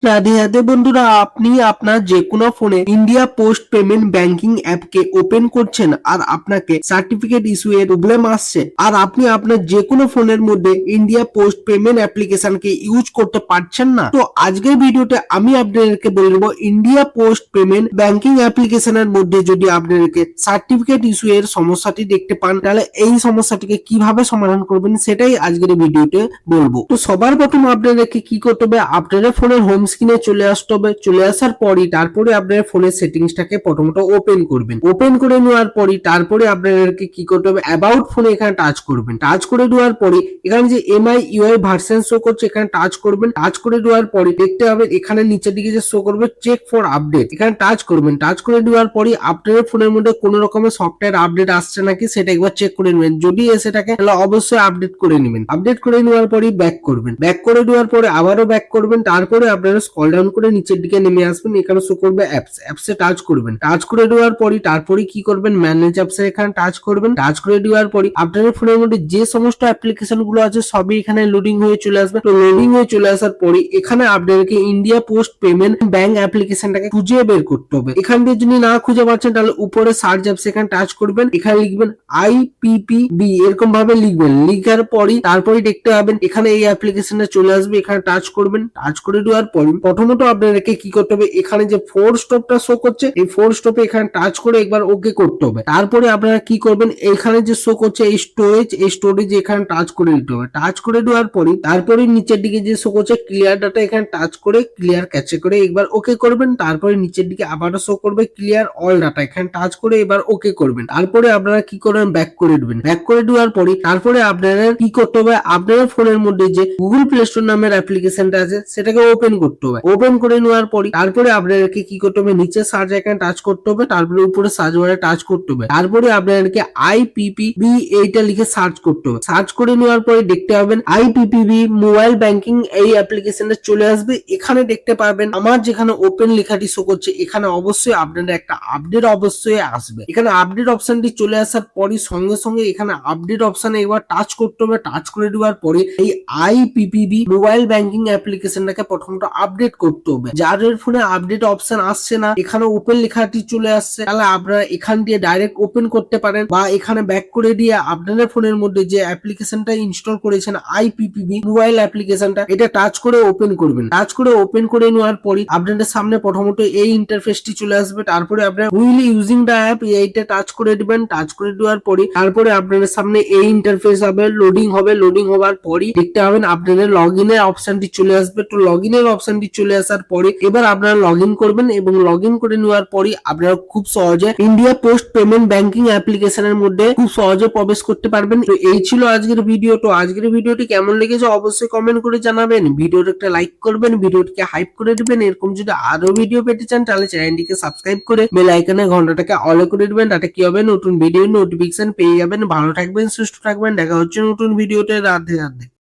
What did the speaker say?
রাধে রাধে বন্ধুরা, আপনি আপনার যে কোনো ফোনে ইন্ডিয়া পোস্ট পেমেন্ট ব্যাংকিং অ্যাপকে ওপেন করছেন আর আপনাকে সার্টিফিকেট ইস্যু এর প্রবলেম আসছে, আর আপনি আপনার যে কোনো ফোনের মধ্যে ইন্ডিয়া পোস্ট পেমেন্ট অ্যাপ্লিকেশনকে ইউজ করতে পারছেন না। তো আজকের ভিডিওতে আমি আপনাদেরকে বলবো ইন্ডিয়া পোস্ট পেমেন্ট ব্যাংকিং অ্যাপ্লিকেশনের মধ্যে যদি আপনাদেরকে সার্টিফিকেট ইস্যু এর সমস্যাটি দেখতে পান, তাহলে এই সমস্যাটিকে কিভাবে সমাধান করবেন সেটাই আজকের ভিডিওতে বলবো। তো সবার প্রথম আপনাদেরকে কি করতে হবে, আপনাদের ফোনের হোম স্ক্রিনে চলে আসতে হবে। চলে আসার পরই তারপরে আপনার ফোনের সেটিংসটাকে প্রথমত ওপেন করবেন। ওপেন করে নেওয়ার পরই তারপরে আপনাদেরকে কি করতে হবে, অ্যাবাউট ফোনে এখানে টাচ করবেন। টাচ করে দেওয়ার পরে এখানে যে MIUI ভার্সন শো করছে এখানে টাচ করবেন। টাচ করে দেওয়ার পরে দেখতে হবে এখানে নিচের দিকে যে শো করবে চেক ফর আপডেট, এখানে টাচ করবেন। টাচ করে দেওয়ার পরে আপনাদের ফোনের মধ্যে কোনো রকমের সফটওয়্যার আপডেট আসছে নাকি সেটা একবার চেক করে নেবেন। যদি এসে থাকে তাহলে অবশ্যই আপডেট করে নেবেন। আপডেট করে নেওয়ার পরেই ব্যাক করবেন। ব্যাক করে দেওয়ার পরে আবারও ব্যাক করবেন। তারপরে আপনারা স্ক্রল ডাউন করে নিচের দিকে নেমে আসবেন। এখানে শো করবে অ্যাপস, অ্যাপসে টাচ করবেন। টাচ করে দেওয়ার পরে তারপরে কি করবেন, ম্যানেজ অ্যাপসে এখানে টাচ করবেন। টাচ করে দেওয়ার পরে আপনাদের ফোনের মধ্যে যে সমস্ত অ্যাপ্লিকেশন গুলো আছে সবই এখানে লোডিং হয়ে চলে আসবে। তো লোডিং হয়ে চলে আসার পরে এখানে আপনাদেরকে ইন্ডিয়া পোস্ট পেমেন্ট ব্যাংক অ্যাপ্লিকেশনটাকে খুঁজে বের করতে হবে। এখান দিয়ে যদি না খুঁজে পাচ্ছেন তাহলে উপরে সার্চ অ্যাপস এখানে টাচ করবেন। এখানে লিখবেন IPPB, এরকম ভাবে লিখবেন। লিখার পরে তারপরে দেখতে পাবেন এখানে এই অ্যাপ্লিকেশনটা চলে আসবে। এখানে টাচ করবেন। টাচ করে দেওয়ার পরে প্রথমত আপনাদেরকে কি করতে হবে, এখানে যে 4 স্টপটা শো করছে এই 4 স্টপে এখানে টাচ করে একবার ওকে করতে হবে। তারপরে আপনারা কি করবেন, এখানে যে শো করছে এই স্টোরেজ এখানে টাচ করে দিতে হবে। টাচ করে দেওয়ার পরে তারপরে নিচের দিকে যে শো করছে ক্লিয়ার ডাটা এখানে টাচ করে ক্লিয়ার ক্যাচে করে একবার ওকে করবেন। তারপরে নিচের দিকে আবারও শো করবে ক্লিয়ার অল ডাটা, এখানে টাচ করে এবার ওকে করবেন। তারপরে আপনারা কি করবেন, ব্যাক করে দিবেন। ব্যাক করে দেওয়ার পরে তারপরে আপনারা কি করতে হবে, আপনার ফোনের মধ্যে যে গুগল প্লে স্টোর নামের অ্যাপ্লিকেশনটা আছে সেটাকে ওপেন করতে হবে। ওপেন করে নেওয়ার পরে তারপরে আপনাদেরকে কি করতে হবে, নিচে সার্চ এখানে টাচ করতে হবে। তারপরে উপরে সার্চ বারে টাচ করতে হবে। তারপরে আপনাদেরকে IPPB এইটা লিখে সার্চ করতে হবে। সার্চ করে নেওয়ার পরে দেখতে পাবেন IPPB মোবাইল ব্যাংকিং এই অ্যাপ্লিকেশনটা চলে আসবে। এখানে দেখতে পাবেন আমার যেখানে ওপেন লেখাটি শো করছে এখানে অবশ্যই আপনাদের একটা আপডেট অবশ্যই আসবে। এখানে আপডেট অপশনটি চলে আসার পরে সঙ্গে সঙ্গে এখানে আপডেট অপশনে একবার টাচ করতে হবে। টাচ করে দেওয়ার পরে এই IPPB মোবাইল ব্যাংকিং অ্যাপ্লিকেশনটাকে প্রথমত আপডেট করতে হবে। যাদের ফোনে আপডেট অপশন আসছে না, এখানে ওপেন লেখাটি চলে আসছে, তাহলে আপনারা এখান দিয়ে ডাইরেক্ট ওপেন করতে পারেন বা এখানে ব্যাক করে দিয়ে আপনাদের ফোনের মধ্যে যে অ্যাপ্লিকেশনটা ইনস্টল করেছেন IPPB মোবাইল অ্যাপ্লিকেশনটা এটা টাচ করে ওপেন করবেন। টাচ করে ওপেন করে নেওয়ার পরে আপনাদের সামনে প্রথমত এই ইন্টারফেসটি চলে আসবে। তারপরে আপনারা উইল ইউজিং দ্য অ্যাপ এইটা টাচ করে দিবেন। টাচ করে দেওয়ার পরে তারপরে আপনাদের সামনে এই ইন্টারফেস হবে, লোডিং হবে। লোডিং হওয়ার পরে দেখতে পাবেন আপনাদের লগইন এর অপশনটি চলে আসবে। তো লগইন এর অপশনটি চলে আসার পরে এবার আপনারা লগইন করবেন এবং লগইন করে নেওয়ার পরে আপনারা খুব সহজে ইন্ডিয়া পোস্ট পেমেন্ট ব্যাংকিং অ্যাপ্লিকেশনের মধ্যে খুব সহজে প্রবেশ করতে পারবেন। তো এই ছিল আজকের ভিডিও। তো আজকের ভিডিওটি কেমন লেগেছে অবশ্যই কমেন্ট করে জানাবেন। ভিডিওটা একটা লাইক করবেন, ভিডিওটিকে হাইপ করে দিবেন। এরকম যদি আরো ভিডিও পেতে চান তাহলে চ্যানেলটিকে সাবস্ক্রাইব করে বেল আইকনের ঘন্টাটাকে অল করে দিবেন। তাতে কি হবে, নতুন ভিডিও নোটিফিকেশন পেয়ে যাবেন। ভালো থাকবেন, সুস্থ থাকবেন। দেখা হচ্ছে নতুন ভিডিওতে। রাধে রাধে।